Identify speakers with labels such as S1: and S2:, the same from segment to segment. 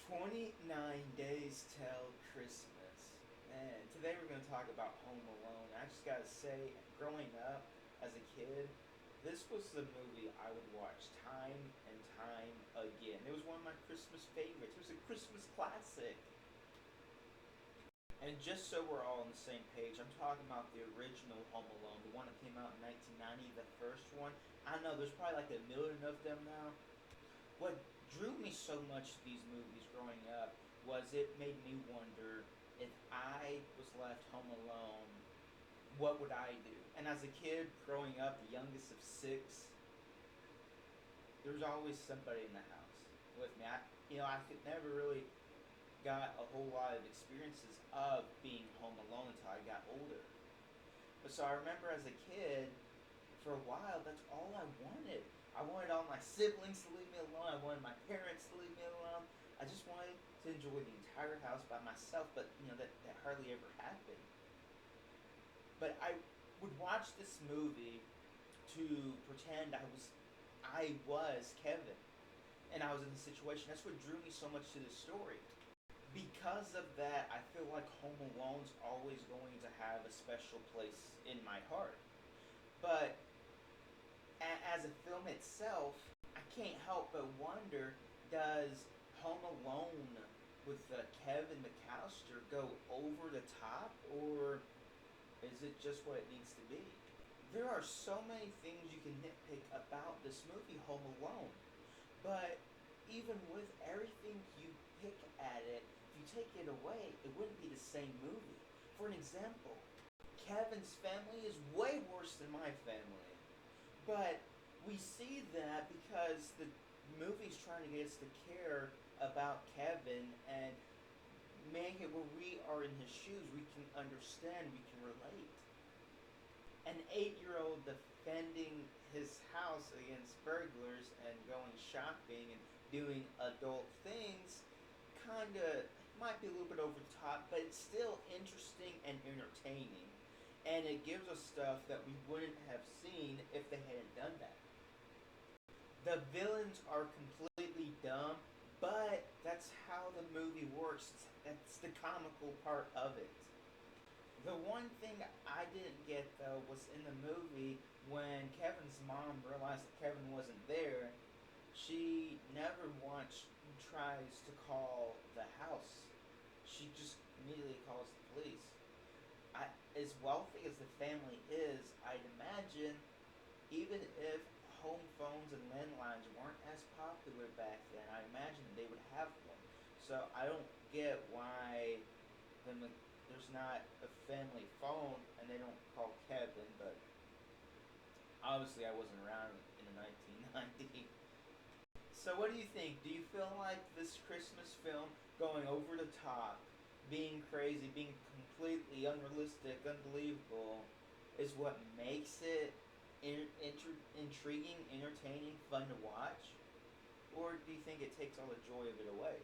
S1: 29 days till Christmas. And today we're going to talk about Home Alone. I just got to say, growing up as a kid, this was the movie I would watch time and time again. It was one of my Christmas favorites. It was a Christmas classic. And just so we're all on the same page, I'm talking about the original Home Alone, the one that came out in 1990, the first one. I know there's probably like a million of them now. What drew me so much to these movies growing up was it made me wonder, if I was left home alone, what would I do? And as a kid growing up, the youngest of six, there was always somebody in the house with me. I could never really got a whole lot of experiences of being home alone until I got older. But so I remember as a kid, for a while, that's all I wanted. I wanted all my siblings to leave me alone. I wanted my parents to leave me alone. I just wanted to enjoy the entire house by myself, but that hardly ever happened. But I would watch this movie to pretend I was Kevin, and I was in the situation. That's what drew me so much to the story. Because of that, I feel like Home Alone's always going to have a special place in my heart. But as a film itself, I can't help but wonder, does Home Alone with Kevin McAllister go over the top, or is it just what it needs to be? There are so many things you can nitpick about this movie, Home Alone, but even with everything you pick at it, if you take it away, it wouldn't be the same movie. For an example, Kevin's family is way worse than my family. But we see that because the movie's trying to get us to care about Kevin and make it where we are in his shoes. We can understand, we can relate. An 8-year-old defending his house against burglars and going shopping and doing adult things kind of might be a little bit over the top, but it's still interesting and entertaining. And it gives us stuff that we wouldn't have seen if they hadn't done that. The villains are completely dumb, but that's how the movie works. That's the comical part of it. The one thing I didn't get though was in the movie when Kevin's mom realized that Kevin wasn't there, she never once tries to call the house. She just immediately calls the police. As wealthy as the family is, I'd imagine, even if home phones and landlines weren't as popular back then, I imagine they would have one. So I don't get why there's not a family phone and they don't call Kevin, but obviously I wasn't around in the 1990s. So what do you think? Do you feel like this Christmas film going over the top, being crazy, being completely unrealistic, unbelievable, is what makes it intriguing, entertaining, fun to watch? Or do you think it takes all the joy of it away?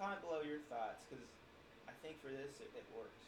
S1: Comment below your thoughts, because I think for this, it works.